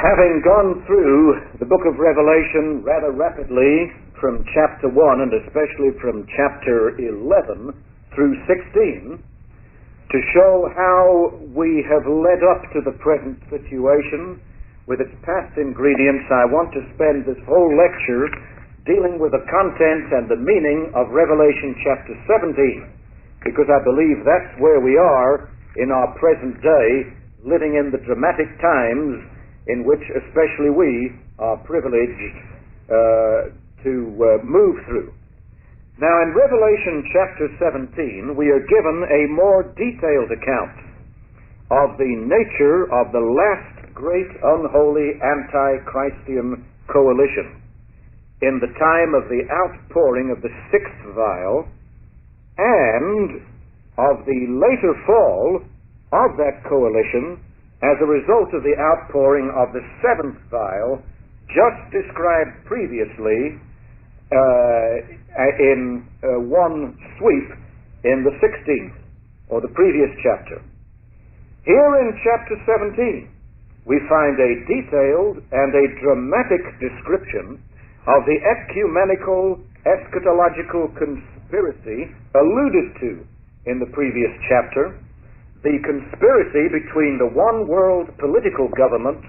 Having gone through the book of Revelation rather rapidly from chapter 1 and especially from chapter 11 through 16 to show how we have led up to the present situation with its past ingredients, I want to spend this whole lecture dealing with the content and the meaning of Revelation chapter 17, because I believe that's where we are in our present day, living in the dramatic times in which especially we are privileged to move through. Now in Revelation chapter 17 we are given a more detailed account of the nature of the last great unholy anti-Christian coalition in the time of the outpouring of the sixth vial and of the later fall of that coalition as a result of the outpouring of the seventh vial, just described previously in one sweep in the 16th, or the previous chapter. Here in chapter 17, we find a detailed and a dramatic description of the ecumenical eschatological conspiracy alluded to in the previous chapter, the conspiracy between the one world political government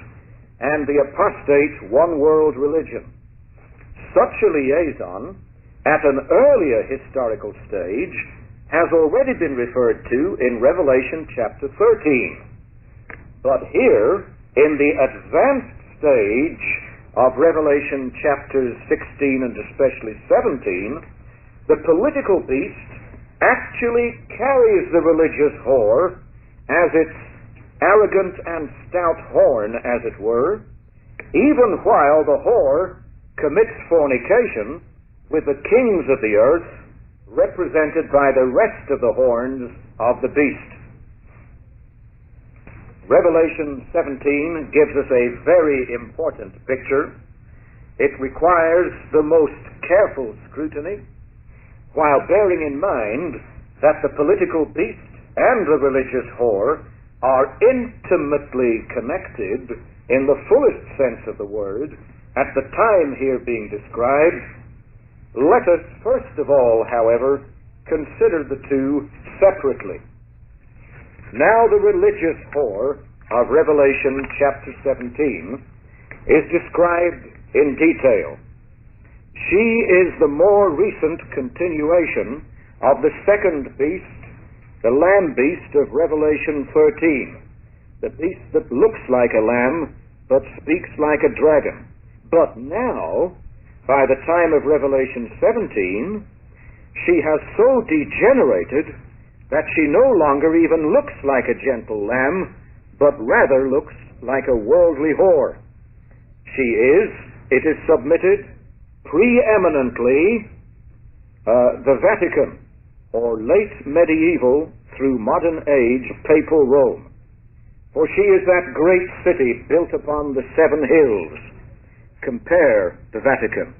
and the apostate one world religion. Such a liaison, at an earlier historical stage, has already been referred to in Revelation chapter 13. But here, in the advanced stage of Revelation chapters 16 and especially 17, the political beast actually carries the religious whore as its arrogant and stout horn, as it were, even while the whore commits fornication with the kings of the earth, represented by the rest of the horns of the beast. Revelation 17 gives us a very important picture. It requires the most careful scrutiny, while bearing in mind that the political beast and the religious whore are intimately connected in the fullest sense of the word at the time here being described. Let us first of all, however, consider the two separately. Now the religious whore of Revelation chapter 17 is described in detail. She is the more recent continuation of the second beast, the lamb beast of Revelation 13, the beast that looks like a lamb but speaks like a dragon. But now, by the time of Revelation 17, she has so degenerated that she no longer even looks like a gentle lamb, but rather looks like a worldly whore. She is, it is submitted, preeminently the Vatican, or late medieval through modern age papal Rome. For she is that great city built upon the seven hills. Compare the Vatican,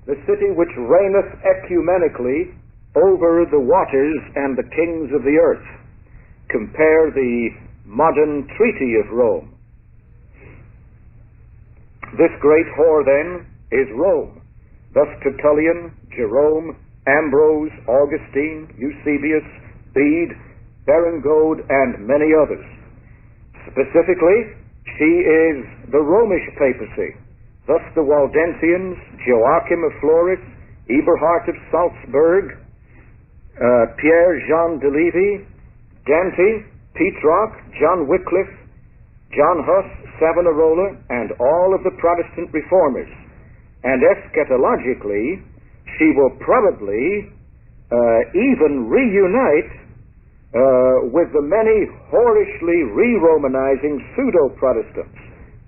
the city which reigneth ecumenically over the waters and the kings of the earth. Compare the modern treaty of Rome. This great whore then is Rome. Thus Tertullian, Jerome, Ambrose, Augustine, Eusebius, Bede, Berengode, and many others. Specifically, she is the Romish papacy. Thus the Waldensians, Joachim of Florus, Eberhard of Salzburg, Pierre Jean de Levy, Dante, Petrarch, John Wycliffe, John Huss, Savonarola, and all of the Protestant reformers. And eschatologically, she will probably even reunite with the many whorishly re-Romanizing pseudo-Protestants.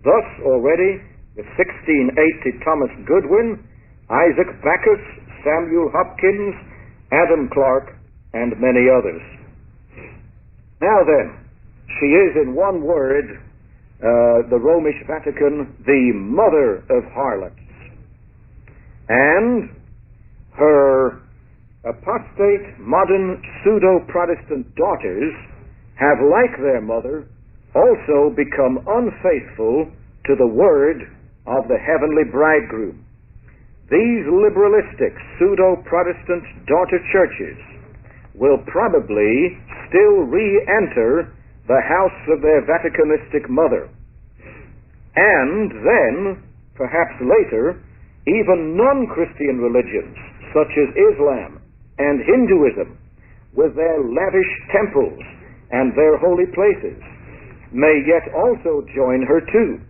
Thus already the 1680 Thomas Goodwin, Isaac Backus, Samuel Hopkins, Adam Clarke, and many others. Now then, she is in one word, the Romish Vatican, the mother of harlots. And her apostate, modern, pseudo-Protestant daughters have, like their mother, also become unfaithful to the word of the heavenly bridegroom. These liberalistic, pseudo-Protestant daughter churches will probably still re-enter the house of their Vaticanistic mother. And then, perhaps later, even non-Christian religions, such as Islam and Hinduism, with their lavish temples and their holy places, may yet also join her too.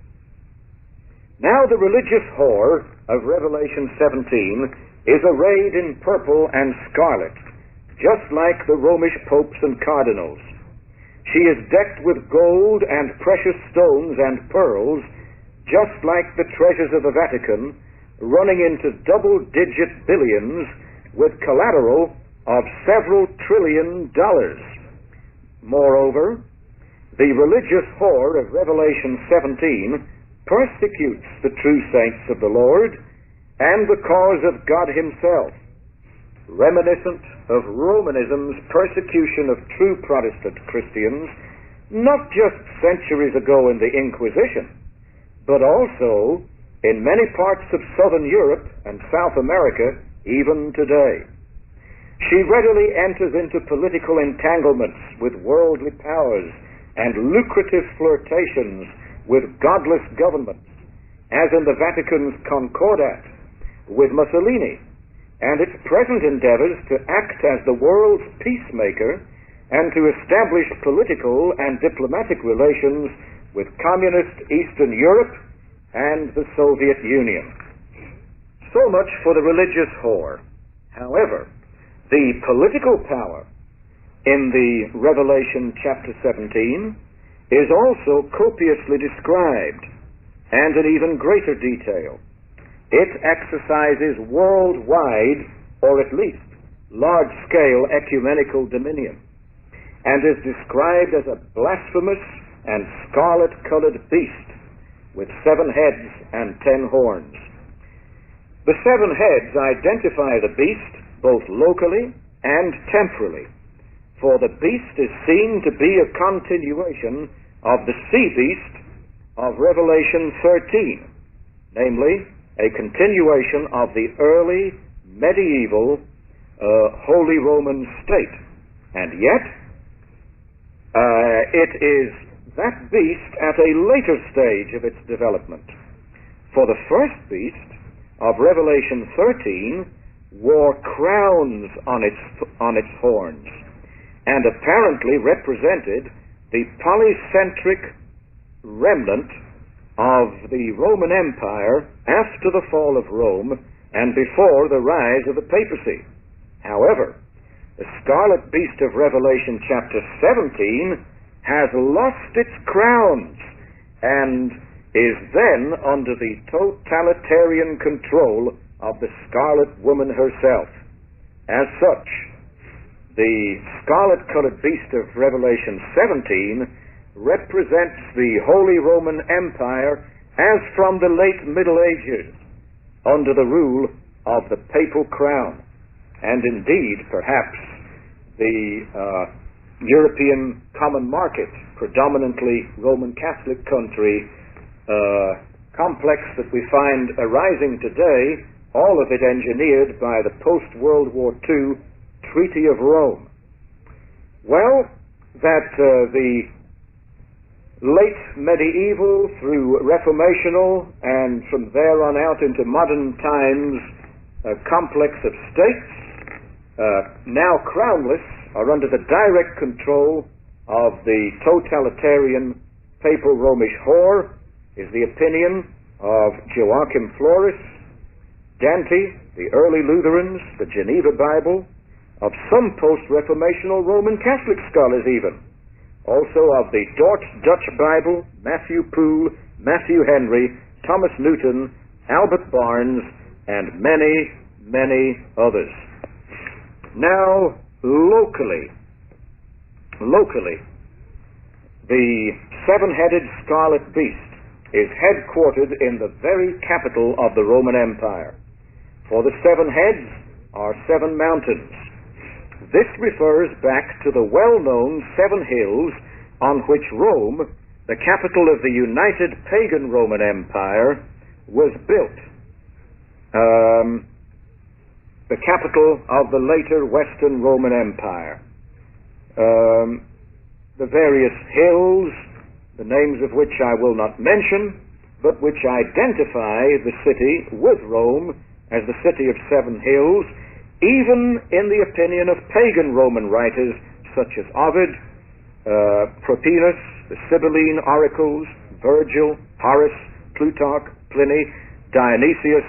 Now the religious whore of Revelation 17 is arrayed in purple and scarlet, just like the Romish popes and cardinals. She is decked with gold and precious stones and pearls, just like the treasures of the Vatican, running into double-digit billions with collateral of several $trillion. Moreover, the religious whore of Revelation 17 persecutes the true saints of the Lord and the cause of God himself, reminiscent of Romanism's persecution of true Protestant Christians, not just centuries ago in the Inquisition, but also in many parts of Southern Europe and South America even today. She readily enters into political entanglements with worldly powers and lucrative flirtations with godless governments, as in the Vatican's Concordat with Mussolini, and its present endeavors to act as the world's peacemaker and to establish political and diplomatic relations with communist Eastern Europe and the Soviet Union. So much for the religious whore. However, the political power in the Revelation chapter 17 is also copiously described, and in even greater detail. It exercises worldwide, or at least large-scale ecumenical dominion, and is described as a blasphemous and scarlet-colored beast with 7 heads and 10 horns. The 7 heads identify the beast both locally and temporally, for the beast is seen to be a continuation of the sea beast of Revelation 13, namely, a continuation of the early medieval Holy Roman state. And yet, it is that beast at a later stage of its development. For the first beast of Revelation 13 wore crowns on its horns, and apparently represented the polycentric remnant of the Roman Empire after the fall of Rome and before the rise of the papacy. However, the scarlet beast of Revelation chapter 17 has lost its crowns and is then under the totalitarian control of the scarlet woman herself. As such, the scarlet-colored beast of Revelation 17 represents the Holy Roman Empire as from the late Middle Ages, under the rule of the papal crown, and indeed, perhaps, the European common market, predominantly Roman Catholic country, complex that we find arising today, all of it engineered by the post-World War II Treaty of Rome. Well, that the late medieval through reformational and from there on out into modern times complex of states, now crownless, are under the direct control of the totalitarian papal Romish whore, is the opinion of Joachim Flores, Dante, the early Lutherans, the Geneva Bible, of some post-reformational Roman Catholic scholars even, also of the Dutch Bible, Matthew Poole, Matthew Henry, Thomas Newton, Albert Barnes, and many, many others. Now, locally, the 7-headed scarlet beast is headquartered in the very capital of the Roman Empire. For the 7 heads are 7 mountains. This refers back to the well-known 7 hills on which Rome the capital of the united pagan Roman Empire, was built. The capital of the later Western Roman Empire. The various hills, the names of which I will not mention, but which identify the city with Rome as the city of seven hills, even in the opinion of pagan Roman writers such as Ovid, Propenus, the Sibylline oracles, Virgil, Horace, Plutarch, Pliny, Dionysius,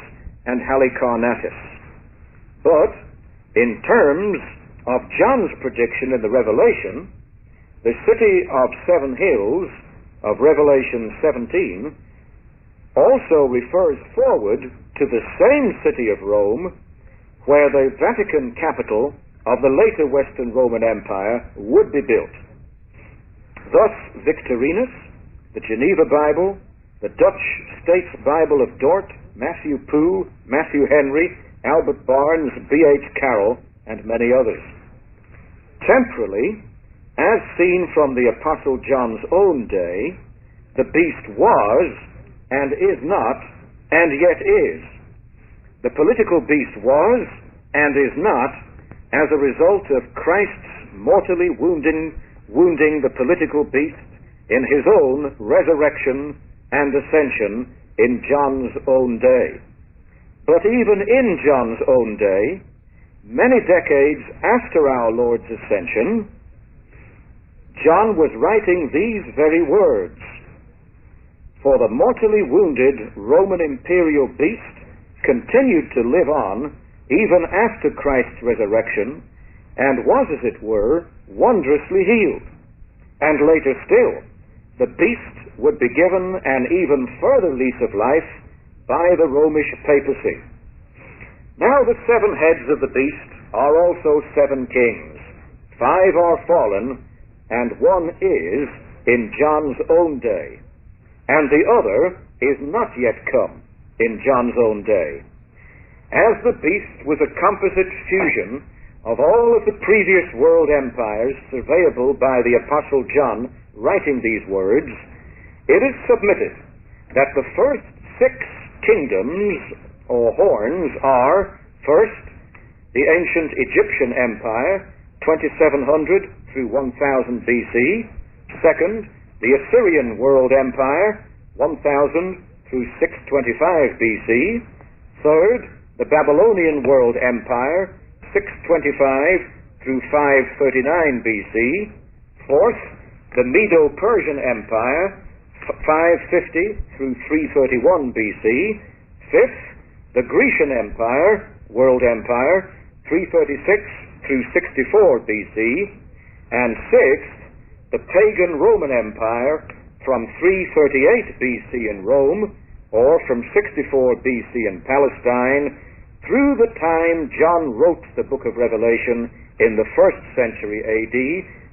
and Halicarnassus. But in terms of John's prediction in the Revelation, the city of seven hills of Revelation 17 also refers forward to the same city of Rome where the Vatican capital of the later Western Roman Empire would be built. Thus, Victorinus, the Geneva Bible, the Dutch States Bible of Dort, Matthew Poole, Matthew Henry, Albert Barnes, B.H. Carroll, and many others. Temporally, as seen from the Apostle John's own day, the beast was, and is not, and yet is. The political beast was, and is not, as a result of Christ's mortally wounding the political beast in his own resurrection and ascension in John's own day. But even in John's own day, many decades after our Lord's ascension, John was writing these very words: "For the mortally wounded Roman imperial beast continued to live on even after Christ's resurrection, and was, as it were, wondrously healed. And later still, the beast would be given an even further lease of life by the Romish papacy." Now the seven heads of the beast are also seven kings. 5 are fallen, and 1 is in John's own day, and the other is not yet come in John's own day. As the beast was a composite fusion of all of the previous world empires surveyable by the Apostle John writing these words, it is submitted that the first 6 kingdoms or horns are, first, the ancient Egyptian Empire, 2700 through 1000 BC, second, the Assyrian World Empire, 1000 through 625 BC, third, the Babylonian World Empire, 625 through 539 BC, fourth, the Medo-Persian Empire, 550 through 331 BC, fifth, the Grecian Empire, World Empire, 336 through 64 BC, and sixth, the pagan Roman Empire from 338 BC in Rome, or from 64 BC in Palestine, through the time John wrote the book of Revelation in the 1st century AD,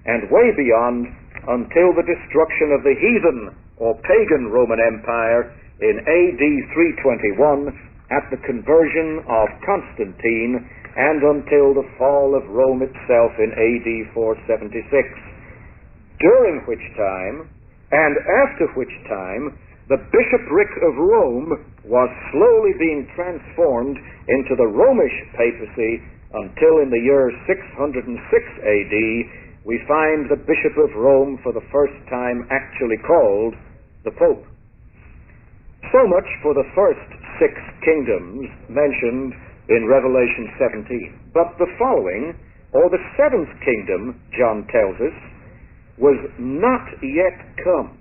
and way beyond until the destruction of the heathen or pagan Roman Empire in AD 321 at the conversion of Constantine, and until the fall of Rome itself in AD 476, during which time, and after which time, the bishopric of Rome was slowly being transformed into the Romish papacy until in the year 606 AD we find the Bishop of Rome for the first time actually called the Pope. So much for the first 6 kingdoms mentioned in Revelation 17. But the following, or the 7th kingdom, John tells us, was not yet come.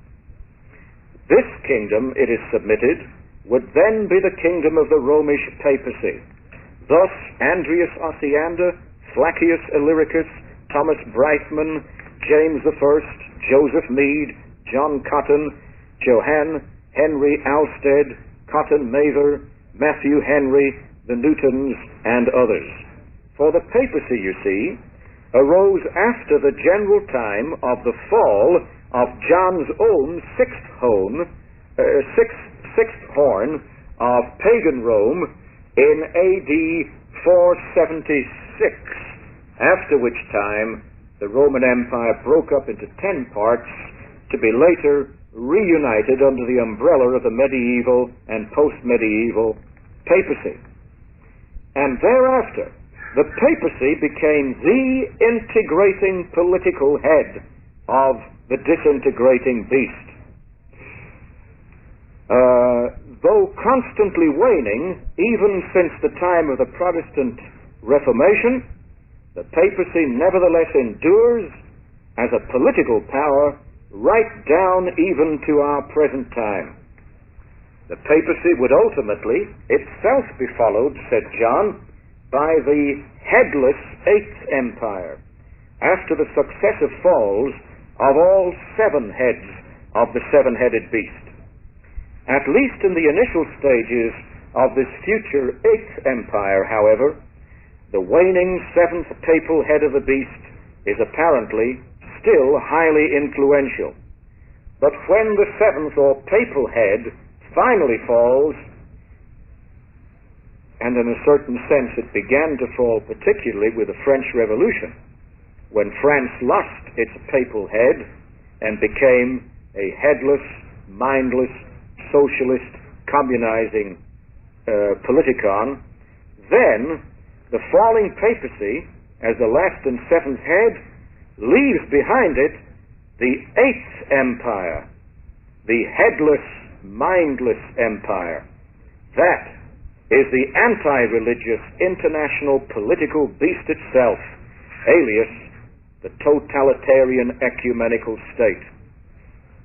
This kingdom, it is submitted, would then be the kingdom of the Romish papacy. Thus, Andreas Osiander, Flacius Illyricus, Thomas Brightman, James I, Joseph Mead, John Cotton, Johann Henry Alsted, Cotton Mather, Matthew Henry, the Newtons, and others. For the papacy, you see, arose after the general time of the fall of John's own sixth horn of pagan Rome in AD 476, after which time the Roman Empire broke up into 10 parts to be later reunited under the umbrella of the medieval and post-medieval papacy. And thereafter, the papacy became the integrating political head of the disintegrating beast. Though constantly waning, even since the time of the Protestant Reformation, the papacy nevertheless endures as a political power right down even to our present time. The papacy would ultimately itself be followed, said John, by the headless Eighth Empire, after the successive falls of all 7 heads of the 7-headed beast. At least in the initial stages of this future Eighth Empire, however, the waning 7th papal head of the beast is apparently still highly influential. But when the 7th or papal head finally falls, and in a certain sense it began to fall particularly with the French Revolution, when France lost its papal head and became a headless, mindless, socialist, communizing politicon, then the falling papacy, as the last and 7th head, leaves behind it the 8th empire, the headless, mindless empire. That is the anti-religious international political beast itself, alias the totalitarian ecumenical state.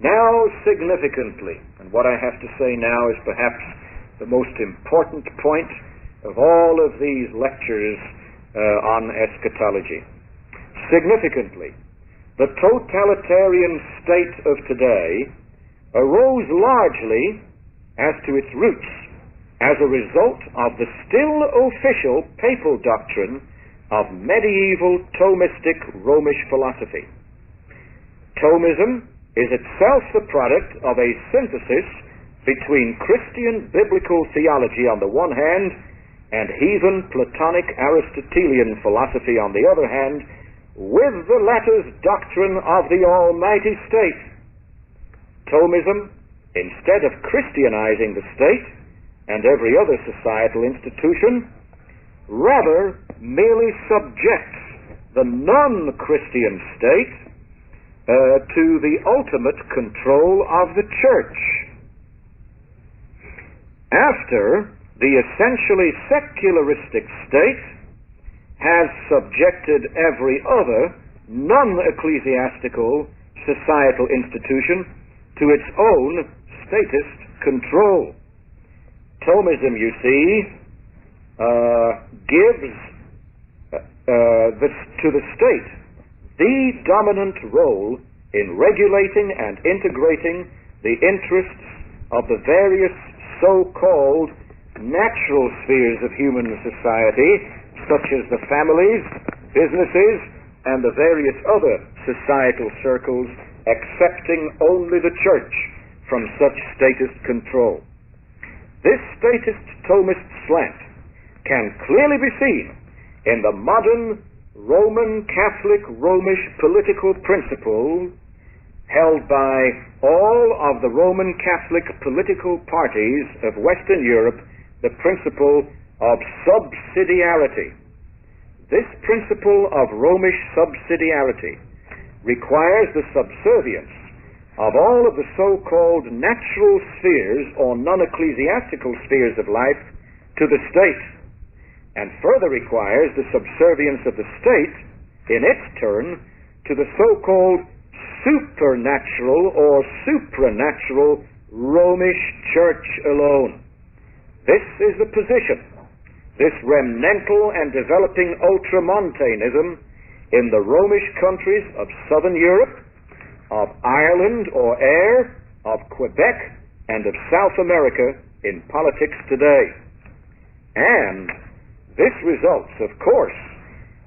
Now, significantly, and what I have to say now is perhaps the most important point of all of these lectures on eschatology. Significantly, the totalitarian state of today arose largely as to its roots as a result of the still official papal doctrine of medieval Thomistic Romish philosophy. Thomism is itself the product of a synthesis between Christian biblical theology on the one hand and heathen Platonic Aristotelian philosophy on the other hand, with the latter's doctrine of the Almighty State. Thomism, instead of Christianizing the state and every other societal institution, rather merely subjects the non-Christian state to the ultimate control of the church. After the essentially secularistic state has subjected every other non-ecclesiastical societal institution to its own statist control. Thomism, you see, gives to the state the dominant role in regulating and integrating the interests of the various so-called natural spheres of human society, such as the families, businesses, and the various other societal circles, excepting only the church from such statist control. This statist Thomist slant can clearly be seen in the modern Roman Catholic Romish political principle held by all of the Roman Catholic political parties of Western Europe, the principle of subsidiarity. This principle of Romish subsidiarity requires the subservience of all of the so-called natural spheres or non-ecclesiastical spheres of life to the state, and further requires the subservience of the state, in its turn, to the so-called supernatural or supranatural Romish Church alone. This is the position, this remnantal and developing ultramontanism in the Romish countries of southern Europe, of Ireland or Eyre, of Quebec, and of South America in politics today. And this results, of course,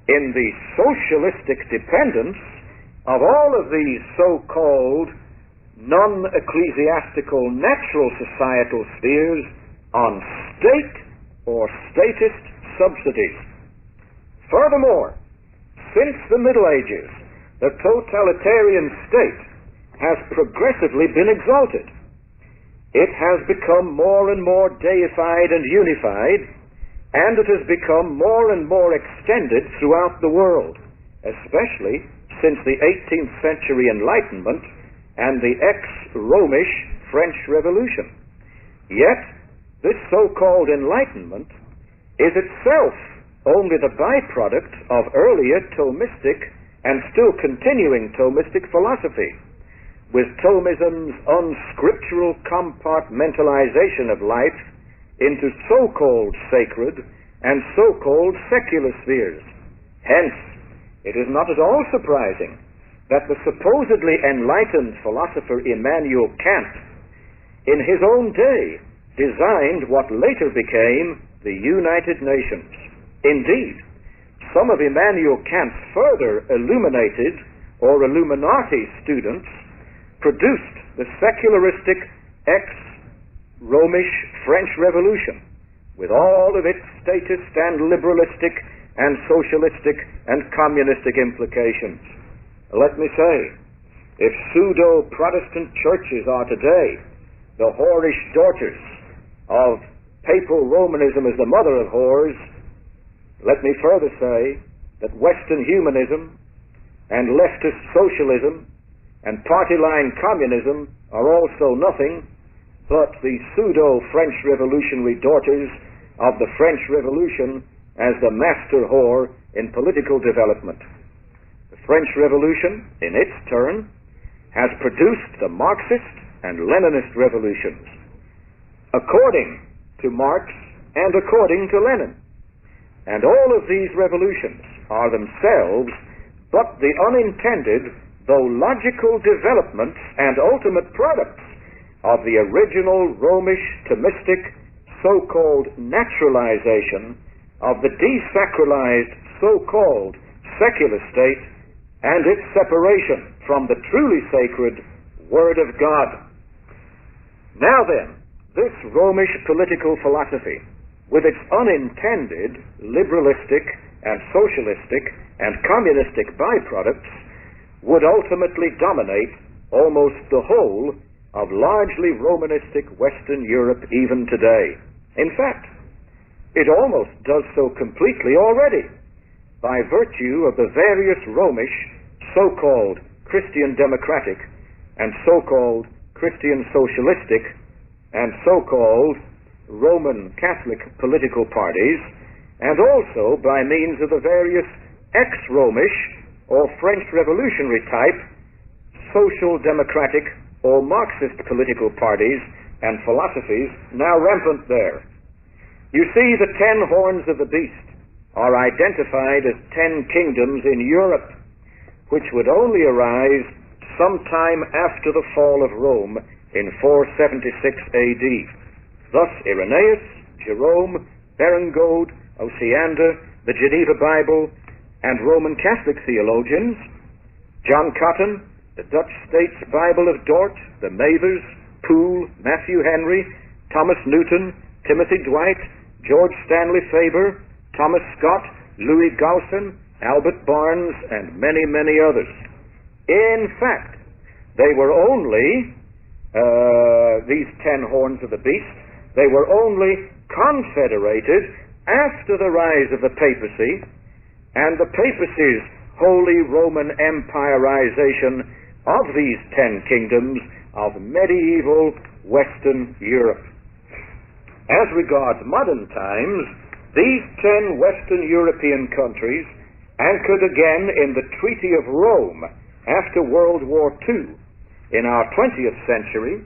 in the socialistic dependence of all of these so-called non-ecclesiastical natural societal spheres on state or statist subsidies. Furthermore, since the Middle Ages, the totalitarian state has progressively been exalted. It has become more and more deified and unified, and it has become more and more extended throughout the world, especially since the 18th century Enlightenment and the ex-Romish French Revolution. Yet, this so-called Enlightenment is itself only the byproduct of earlier Thomistic and still continuing Thomistic philosophy, with Thomism's unscriptural compartmentalization of life into so-called sacred and so-called secular spheres. Hence, it is not at all surprising that the supposedly enlightened philosopher Immanuel Kant, in his own day, designed what later became the United Nations. Indeed, some of Immanuel Kant's further illuminated or Illuminati students produced the secularistic ex-Romish French Revolution, with all of its statist and liberalistic and socialistic and communistic implications. Let me say, if pseudo-Protestant churches are today the whorish daughters of papal Romanism as the mother of whores, let me further say that Western humanism and leftist socialism and party-line communism are also nothing but the pseudo-French revolutionary daughters of the French Revolution as the master whore in political development. The French Revolution, in its turn, has produced the Marxist and Leninist revolutions, according to Marx and according to Lenin. And all of these revolutions are themselves but the unintended, though logical developments and ultimate products of the original Romish Thomistic so-called naturalization of the desacralized so-called secular state and its separation from the truly sacred Word of God. Now then, this Romish political philosophy, with its unintended liberalistic and socialistic and communistic byproducts, would ultimately dominate almost the whole of largely Romanistic Western Europe even today. In fact, it almost does so completely already, by virtue of the various Romish so-called Christian democratic and so-called Christian socialistic and so-called Roman Catholic political parties, and also by means of the various ex-Romish or French revolutionary type social democratic or Marxist political parties and philosophies now rampant there. You see, the 10 horns of the beast are identified as 10 kingdoms in Europe, which would only arise sometime after the fall of Rome in 476 AD. Thus Irenaeus, Jerome, Berengode, Osiander, the Geneva Bible, and Roman Catholic theologians, John Cotton, the Dutch States Bible of Dort, the Mavers, Poole, Matthew Henry, Thomas Newton, Timothy Dwight, George Stanley Faber, Thomas Scott, Louis Gaussen, Albert Barnes, and many, many others. In fact, they were only, these 10 horns of the beast, they were only confederated after the rise of the papacy and the papacy's Holy Roman Empirization of these 10 kingdoms of medieval Western Europe. As regards modern times, these 10 Western European countries, anchored again in the Treaty of Rome after World War II in our 20th century,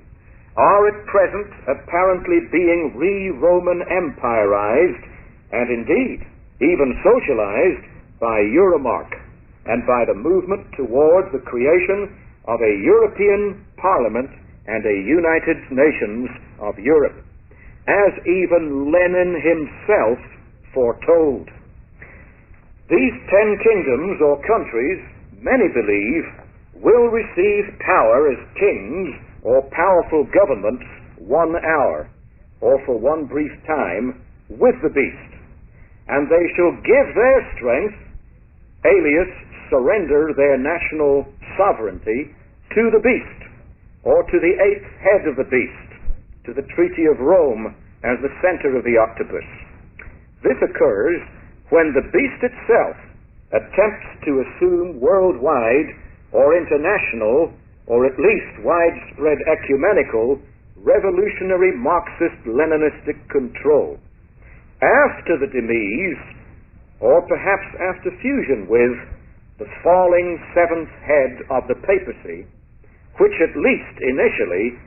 are at present apparently being re-Roman empirized and indeed even socialized by Euromark and by the movement towards the creation of a European Parliament and a United Nations of Europe, as even Lenin himself foretold. These 10 kingdoms or countries, many believe, will receive power as kings or powerful governments 1 hour or for one brief time with the beast, and they shall give their strength, alias surrender their national sovereignty, to the beast, or to the eighth head of the beast, to the Treaty of Rome as the center of the octopus. This occurs when the beast itself attempts to assume worldwide or international, or at least widespread ecumenical, revolutionary Marxist-Leninistic control. After the demise, or perhaps after fusion with, the falling seventh head of the papacy, which at least initially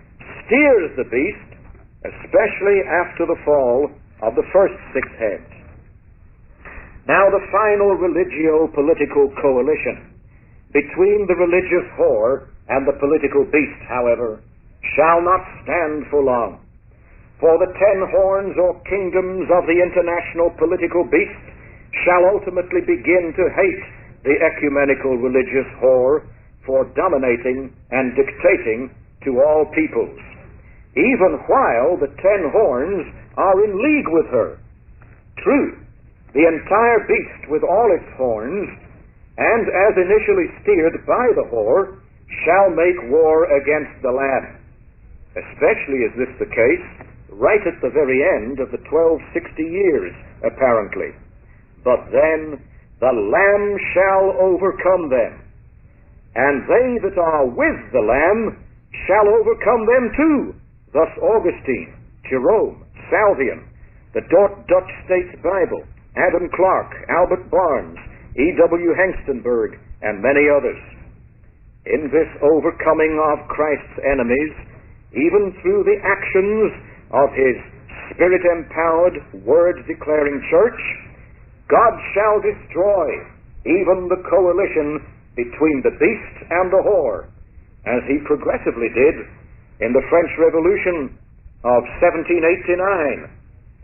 steers the beast, especially after the fall of the first six heads. Now the final religio-political coalition between the religious whore and the political beast, however, shall not stand for long. For the 10 horns or kingdoms of the international political beast shall ultimately begin to hate the ecumenical religious whore for dominating and dictating to all peoples, even while the 10 horns are in league with her. True, the entire beast with all its horns, and as initially steered by the whore, shall make war against the Lamb. Especially is this the case right at the very end of the 1260 years, apparently. But then the Lamb shall overcome them, and they that are with the Lamb shall overcome them too. Thus Augustine, Jerome, Salvian, the Dutch States Bible, Adam Clarke, Albert Barnes, E.W. Hengstenberg, and many others. In this overcoming of Christ's enemies, even through the actions of his Spirit-empowered, word-declaring church, God shall destroy even the coalition between the beast and the whore, as he progressively did in the French Revolution of 1789,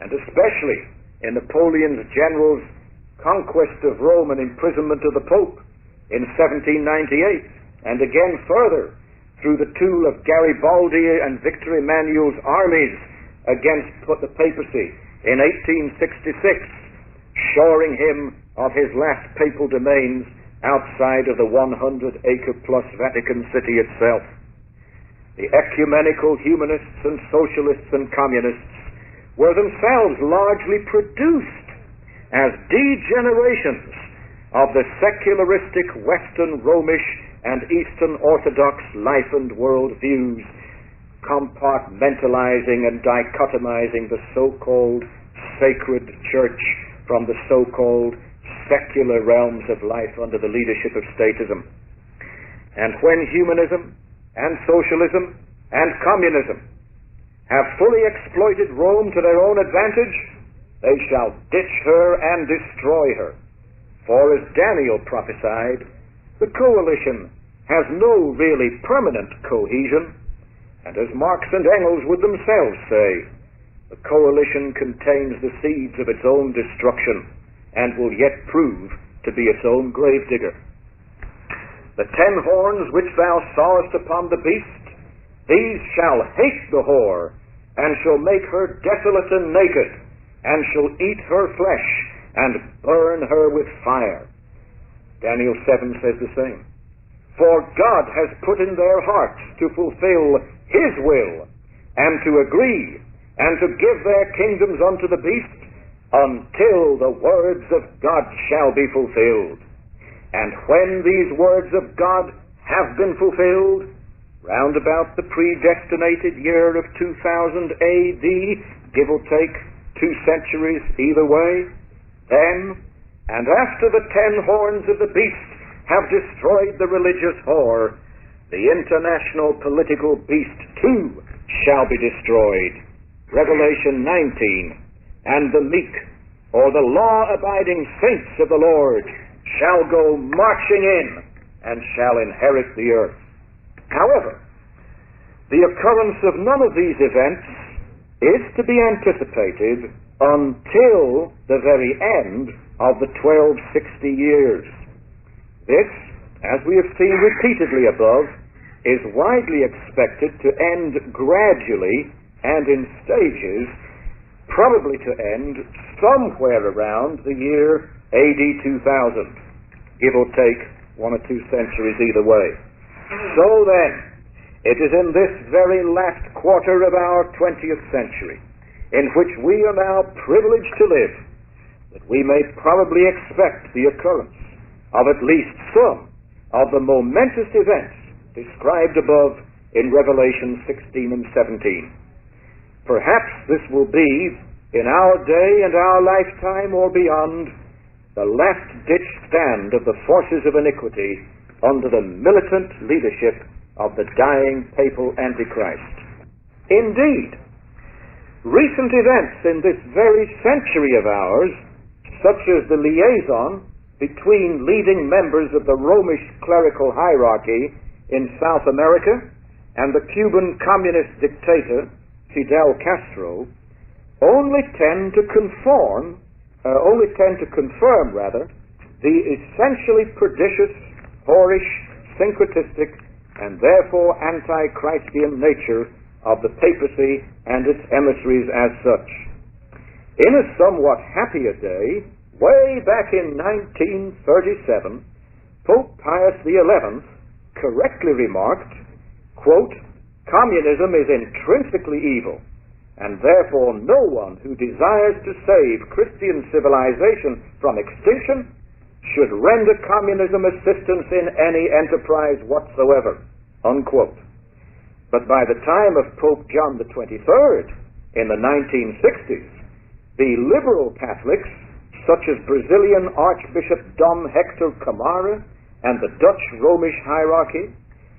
and especially in Napoleon's general's conquest of Rome and imprisonment of the Pope in 1798, and again further through the tool of Garibaldi and Victor Emmanuel's armies against the papacy in 1866, shoring him of his last papal domains outside of the 100-acre-plus Vatican City itself. The ecumenical humanists and socialists and communists were themselves largely produced as degenerations of the secularistic Western Romish and Eastern Orthodox life and world views, compartmentalizing and dichotomizing the so-called sacred church from the so-called secular realms of life under the leadership of statism. And when humanism and socialism and communism have fully exploited Rome to their own advantage, they shall ditch her and destroy her. For as Daniel prophesied, the coalition has no really permanent cohesion, and as Marx and Engels would themselves say, the coalition contains the seeds of its own destruction and will yet prove to be its own gravedigger. The 10 horns which thou sawest upon the beast, these shall hate the whore, and shall make her desolate and naked, and shall eat her flesh, and burn her with fire. Daniel 7 says the same. For God has put in their hearts to fulfill his will, and to agree, and to give their kingdoms unto the beast, until the words of God shall be fulfilled. And when these words of God have been fulfilled, round about the predestinated year of 2000 AD, give or take 2 centuries either way, then, and after the 10 horns of the beast have destroyed the religious whore, the international political beast too shall be destroyed. Revelation 19. And the meek, or the law-abiding saints of the Lord, shall go marching in, and shall inherit the earth. However, the occurrence of none of these events is to be anticipated until the very end of the 1260 years. This, as we have seen repeatedly above, is widely expected to end gradually and in stages, probably to end somewhere around the year AD 2000, give or take 1 or 2 centuries either way. So then, It is in this very last quarter of our 20th century, in which we are now privileged to live, that we may probably expect the occurrence of at least some of the momentous events described above in Revelation 16 and 17. Perhaps this will be, in our day and our lifetime or beyond, the last-ditch stand of the forces of iniquity under the militant leadership of the dying papal Antichrist. Indeed, recent events in this very century of ours, such as the liaison between leading members of the Romish clerical hierarchy in South America and the Cuban communist dictator Fidel Castro, only tend to confirm the essentially pernicious, whorish, syncretistic, and therefore anti-Christian nature of the papacy and its emissaries as such. In a somewhat happier day, way back in 1937, Pope Pius XI correctly remarked, quote, "Communism is intrinsically evil, and therefore no one who desires to save Christian civilization from extinction should render communism assistance in any enterprise whatsoever," unquote. But by the time of Pope John the 23rd in the 1960s, the liberal Catholics, such as Brazilian Archbishop Dom Hector Camara and the Dutch Romish hierarchy,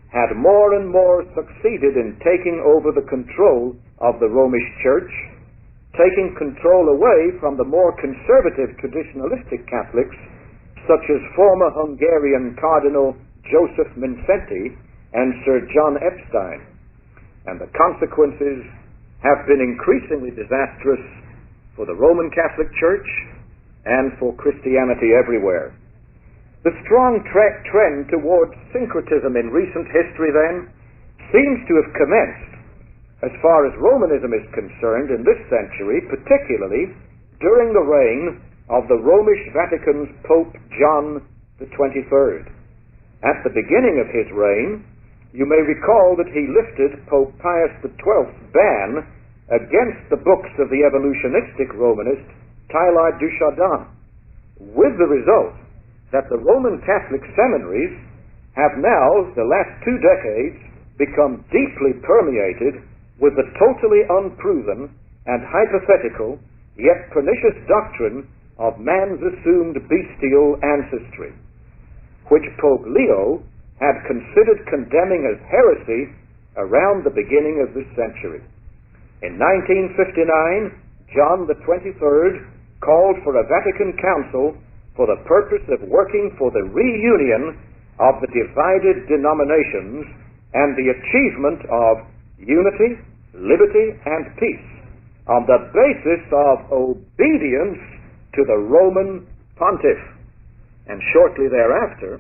had more and more succeeded in taking over the control of the Romish Church, taking control away from the more conservative traditionalistic Catholics, such as former Hungarian Cardinal Joseph Mindszenty and Sir John Epstein. And the consequences have been increasingly disastrous for the Roman Catholic Church and for Christianity everywhere. The strong trend towards syncretism in recent history, then, seems to have commenced, as far as Romanism is concerned, in this century, particularly during the reign of the Romish Vatican's Pope John the 23rd. At the beginning of his reign, you may recall that he lifted Pope Pius XII's ban against the books of the evolutionistic Romanist Teilhard de Chardin, with the result that the Roman Catholic seminaries have now, the last 2 decades, become deeply permeated with the totally unproven and hypothetical, yet pernicious doctrine of man's assumed bestial ancestry, which Pope Leo had considered condemning as heresy around the beginning of this century. In 1959, John the 23rd called for a Vatican Council for the purpose of working for the reunion of the divided denominations and the achievement of unity, liberty, and peace on the basis of obedience to the Roman Pontiff. And shortly thereafter,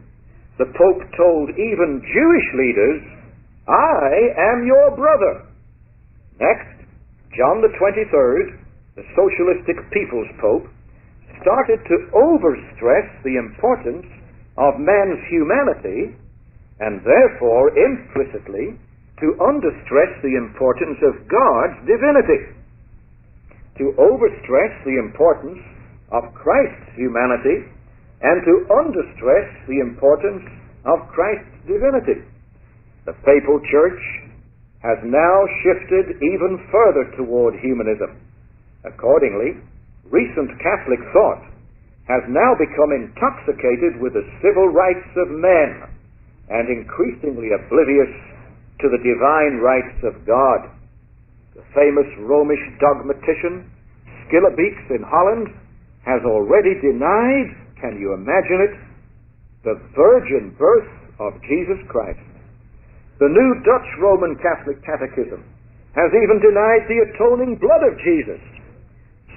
the Pope told even Jewish leaders, "I am your brother." Next, John the 23rd, the socialistic People's Pope, started to overstress the importance of man's humanity and therefore implicitly to understress the importance of God's divinity, to overstress the importance of Christ's humanity and to understress the importance of Christ's divinity. The Papal Church has now shifted even further toward humanism. Accordingly, recent Catholic thought has now become intoxicated with the civil rights of men and increasingly oblivious to the divine rights of God. The famous Romish dogmatician Schillebeeckx in Holland has already denied, can you imagine it, the virgin birth of Jesus Christ. The new Dutch Roman Catholic Catechism has even denied the atoning blood of Jesus.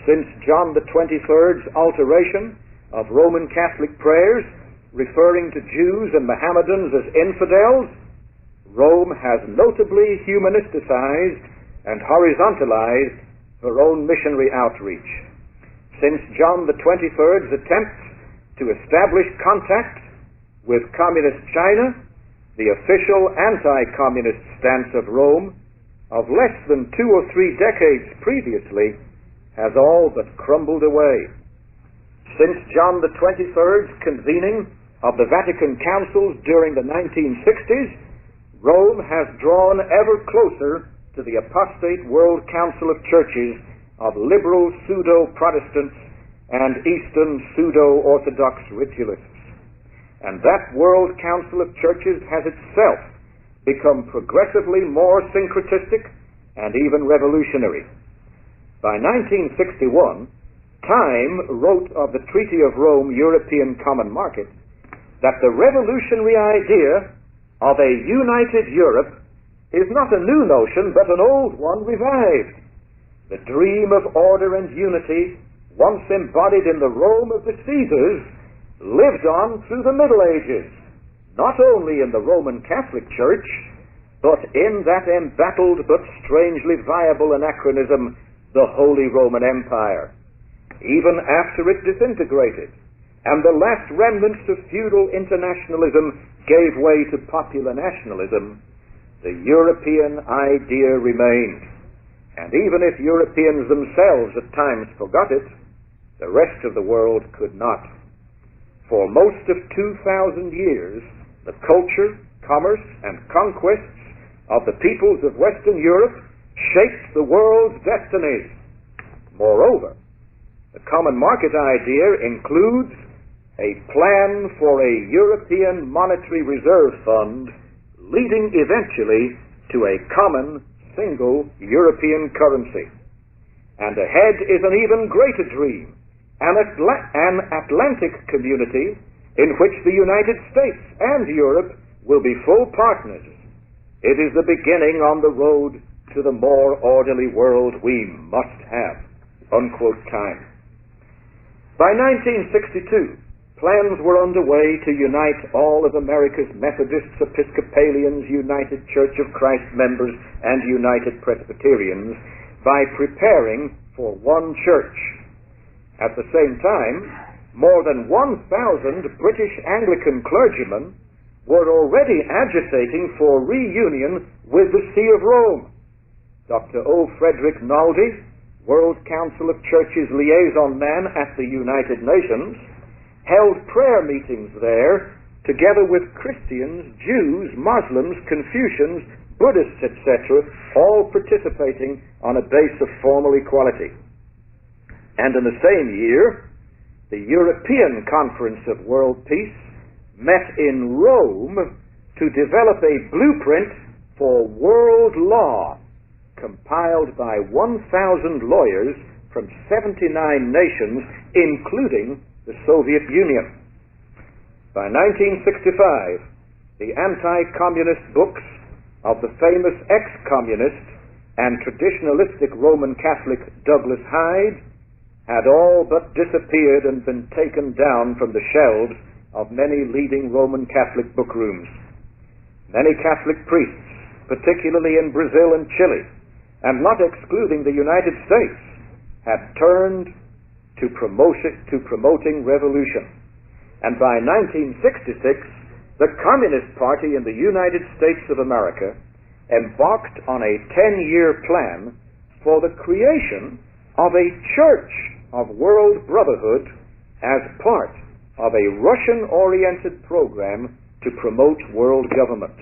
Since John the 23rd's alteration of Roman Catholic prayers, referring to Jews and Mohammedans as infidels, Rome has notably humanisticized and horizontalized her own missionary outreach. Since John the 23rd's attempt to establish contact with Communist China, the official anti-communist stance of Rome of less than 2 or 3 decades previously has all but crumbled away. Since John the 23rd's convening of the Vatican Councils during the 1960s, Rome has drawn ever closer to the apostate World Council of Churches of liberal pseudo-Protestants and Eastern pseudo-Orthodox ritualists. And that World Council of Churches has itself become progressively more syncretistic and even revolutionary. By 1961, Time wrote of the Treaty of Rome European Common Market that the revolutionary idea of a united Europe is not a new notion but an old one revived. The dream of order and unity, once embodied in the Rome of the Caesars, lived on through the Middle Ages, not only in the Roman Catholic Church, but in that embattled but strangely viable anachronism, the Holy Roman Empire. Even after it disintegrated, and the last remnants of feudal internationalism gave way to popular nationalism, the European idea remained. And even if Europeans themselves at times forgot it, the rest of the world could not. For most of 2,000 years, the culture, commerce, and conquests of the peoples of Western Europe shaped the world's destinies. Moreover, the common market idea includes a plan for a European monetary reserve fund leading eventually to a common single European currency. And ahead is an even greater dream, an Atlantic community in which the United States and Europe will be full partners. It is the beginning on the road to the more orderly world we must have. Unquote Time. By 1962, plans were underway to unite all of America's Methodists, Episcopalians, United Church of Christ members, and United Presbyterians by preparing for one church. At the same time, more than 1,000 British Anglican clergymen were already agitating for reunion with the See of Rome. Dr. O. Frederick Naldi, World Council of Churches liaison man at the United Nations, held prayer meetings there together with Christians, Jews, Muslims, Confucians, Buddhists, etc., all participating on a base of formal equality. And in the same year, the European Conference of World Peace met in Rome to develop a blueprint for world law compiled by 1,000 lawyers from 79 nations, including the Soviet Union. By 1965, the anti-communist books of the famous ex-communist and traditionalistic Roman Catholic Douglas Hyde had all but disappeared and been taken down from the shelves of many leading Roman Catholic bookrooms. Many Catholic priests, particularly in Brazil and Chile, and not excluding the United States, had turned to promoting revolution. And by 1966, the Communist Party in the United States of America embarked on a 10-year plan for the creation of a Church of World Brotherhood as part of a Russian-oriented program to promote world government.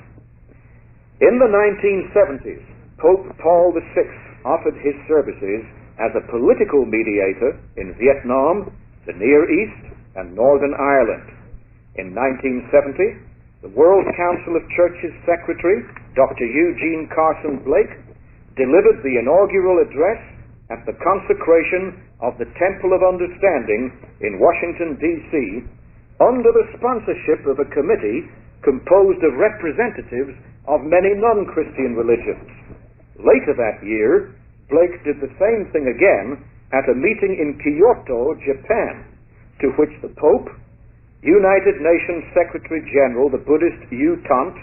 In the 1970s, Pope Paul VI offered his services as a political mediator in Vietnam, the Near East, and Northern Ireland. In 1970, the World Council of Churches Secretary, Dr. Eugene Carson Blake, delivered the inaugural address at the consecration of the Temple of Understanding in Washington, D.C., under the sponsorship of a committee composed of representatives of many non-Christian religions. Later that year, Blake did the same thing again at a meeting in Kyoto, Japan, to which the Pope, United Nations Secretary General, the Buddhist U Thant,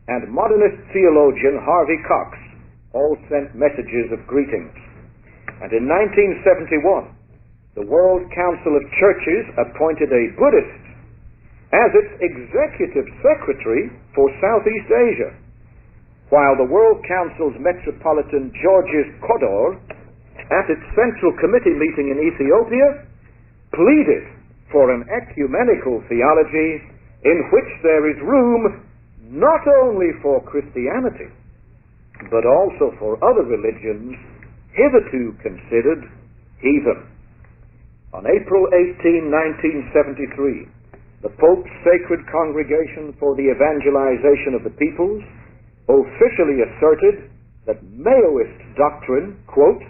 and modernist theologian Harvey Cox all sent messages of greetings. And in 1971, the World Council of Churches appointed a Buddhist as its executive secretary for Southeast Asia, while the World Council's Metropolitan Georges Kodor, at its Central Committee meeting in Ethiopia, pleaded for an ecumenical theology in which there is room not only for Christianity, but also for other religions hitherto considered heathen. On April 18, 1973, the Pope's Sacred Congregation for the Evangelization of the Peoples officially asserted that Maoist doctrine, quote,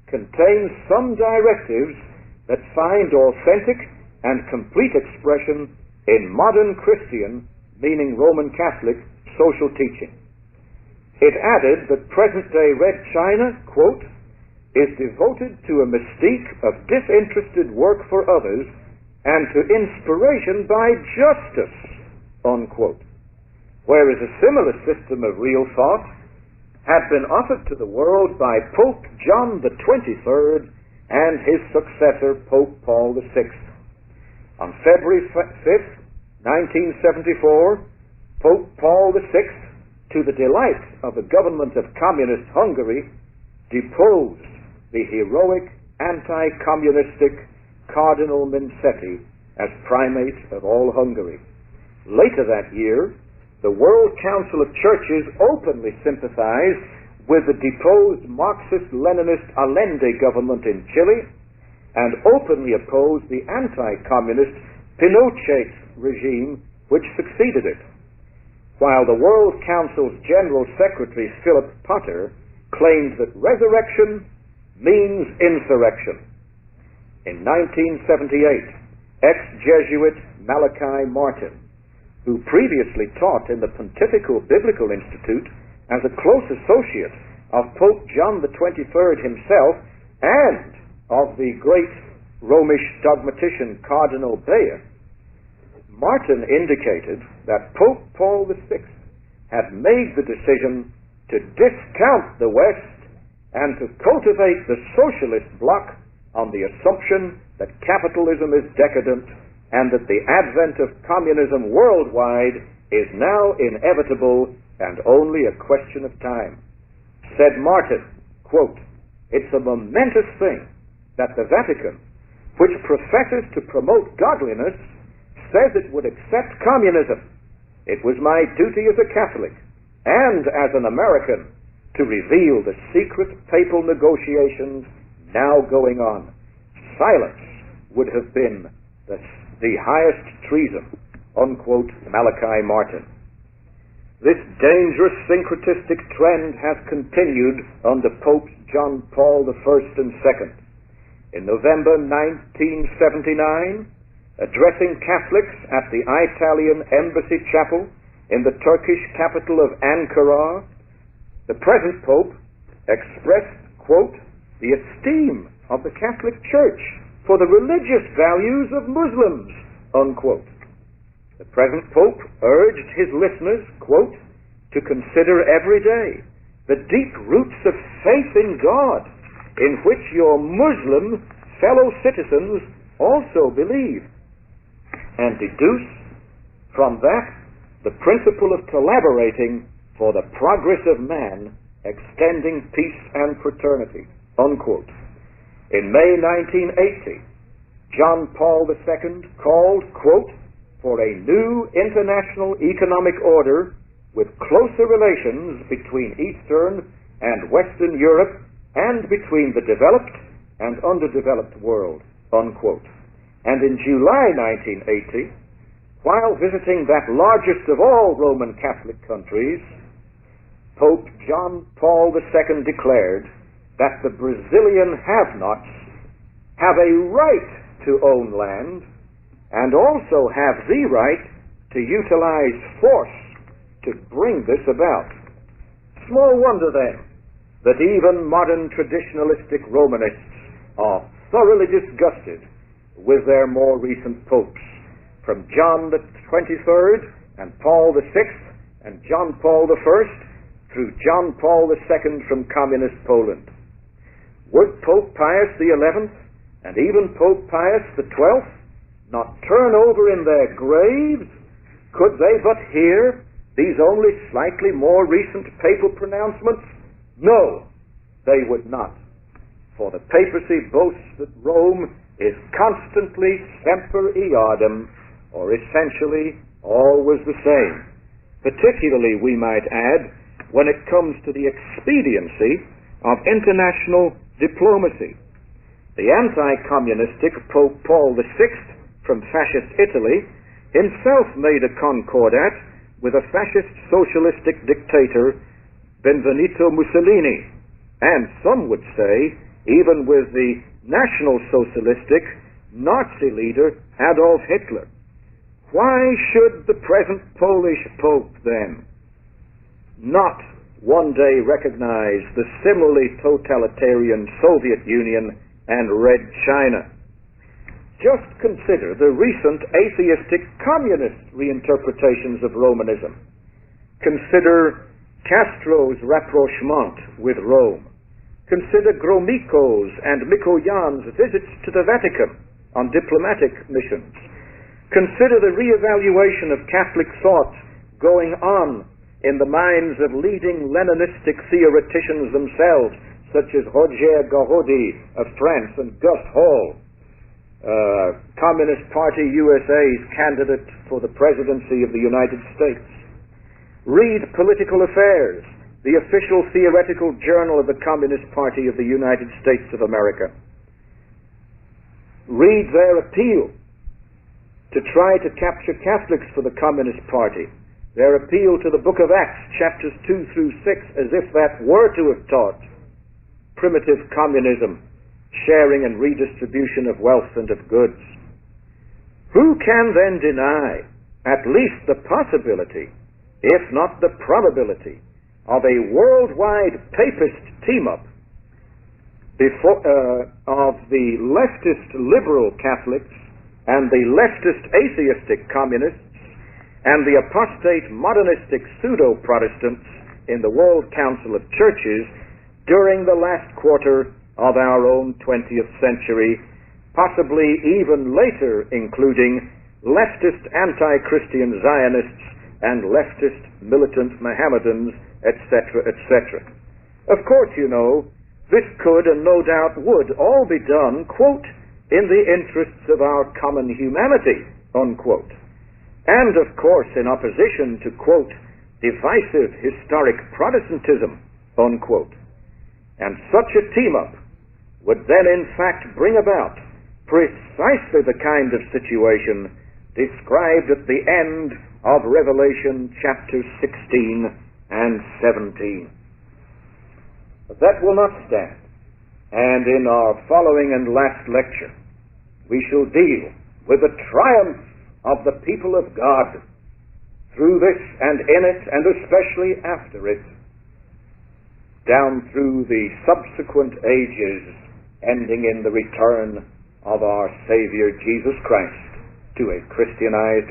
contains some directives that find authentic and complete expression in modern Christian, meaning Roman Catholic, social teaching. It added that present-day Red China, quote, is devoted to a mystique of disinterested work for others and to inspiration by justice, unquote. Whereas a similar system of real thought had been offered to the world by Pope John the 23rd and his successor, Pope Paul VI. On February 5th, 1974, Pope Paul VI, to the delight of the government of Communist Hungary, deposed the heroic anti-communistic Cardinal Mincetti as primate of all Hungary. Later that year, the World Council of Churches openly sympathized with the deposed Marxist-Leninist Allende government in Chile and openly opposed the anti-communist Pinochet regime which succeeded it, while the World Council's General Secretary Philip Potter claimed that resurrection means insurrection. In 1978, ex-Jesuit Malachi Martin, who previously taught in the Pontifical Biblical Institute as a close associate of Pope John the 23rd himself and of the great Romish dogmatician Cardinal Bayer, Martin indicated that Pope Paul VI had made the decision to discount the West and to cultivate the socialist bloc on the assumption that capitalism is decadent and that the advent of communism worldwide is now inevitable and only a question of time. Said Martin, quote, "It's a momentous thing that the Vatican, which professes to promote godliness, says it would accept communism. It was my duty as a Catholic and as an American to reveal the secret papal negotiations now going on. Silence would have been the highest treason," unquote, Malachi Martin. This dangerous syncretistic trend has continued under Popes John Paul I and II. In November 1979, addressing Catholics at the Italian Embassy Chapel in the Turkish capital of Ankara, the present Pope expressed, quote, "the esteem of the Catholic Church for the religious values of Muslims," unquote. The present Pope urged his listeners, quote, "to consider every day the deep roots of faith in God in which your Muslim fellow citizens also believe, and deduce from that the principle of collaborating for the progress of man, extending peace and fraternity," unquote. In May 1980, John Paul II called, quote, "for a new international economic order with closer relations between Eastern and Western Europe and between the developed and underdeveloped world," unquote. And in July 1980, while visiting that largest of all Roman Catholic countries, Pope John Paul II declared that the Brazilian have-nots have a right to own land and also have the right to utilize force to bring this about. Small wonder then that even modern traditionalistic Romanists are thoroughly disgusted with their more recent popes, from John the 23rd and Paul VI and John Paul I through John Paul II from communist Poland. Would Pope Pius XI and even Pope Pius XII not turn over in their graves, could they but hear these only slightly more recent papal pronouncements? No, they would not. For the papacy boasts that Rome is constantly semper eadem, or essentially always the same. Particularly, we might add, when it comes to the expediency of international diplomacy. The anti-communistic Pope Paul VI from fascist Italy himself made a concordat with a fascist socialistic dictator, Benvenuto Mussolini, and some would say even with the National Socialistic Nazi leader Adolf Hitler. Why should the present Polish Pope then not one day recognize the similarly totalitarian Soviet Union and Red China? Just consider the recent atheistic communist reinterpretations of Romanism. Consider Castro's rapprochement with Rome. Consider Gromyko's and Mikoyan's visits to the Vatican on diplomatic missions. Consider the reevaluation of Catholic thought going on in the minds of leading Leninistic theoreticians themselves, such as Roger Garaudy of France and Gus Hall, Communist Party USA's candidate for the presidency of the United States. Read Political Affairs, the official theoretical journal of the Communist Party of the United States of America. Read their appeal to try to capture Catholics for the Communist Party, their appeal to the Book of Acts, chapters 2 through 6, as if that were to have taught primitive communism, sharing and redistribution of wealth and of goods. Who can then deny at least the possibility, if not the probability, of a worldwide papist team-up of the leftist liberal Catholics and the leftist atheistic communists and the apostate modernistic pseudo-Protestants in the World Council of Churches during the last quarter of our own 20th century, possibly even later, including leftist anti-Christian Zionists and leftist militant Mohammedans, etc., etc. Of course, you know, this could and no doubt would all be done, quote, in the interests of our common humanity, unquote. And, of course, in opposition to, quote, divisive historic Protestantism, unquote. And such a team-up would then in fact bring about precisely the kind of situation described at the end of Revelation chapters 16 and 17. But that will not stand, and in our following and last lecture we shall deal with the triumph of the people of God through this and in it, and especially after it, down through the subsequent ages, ending in the return of our Savior Jesus Christ to a Christianized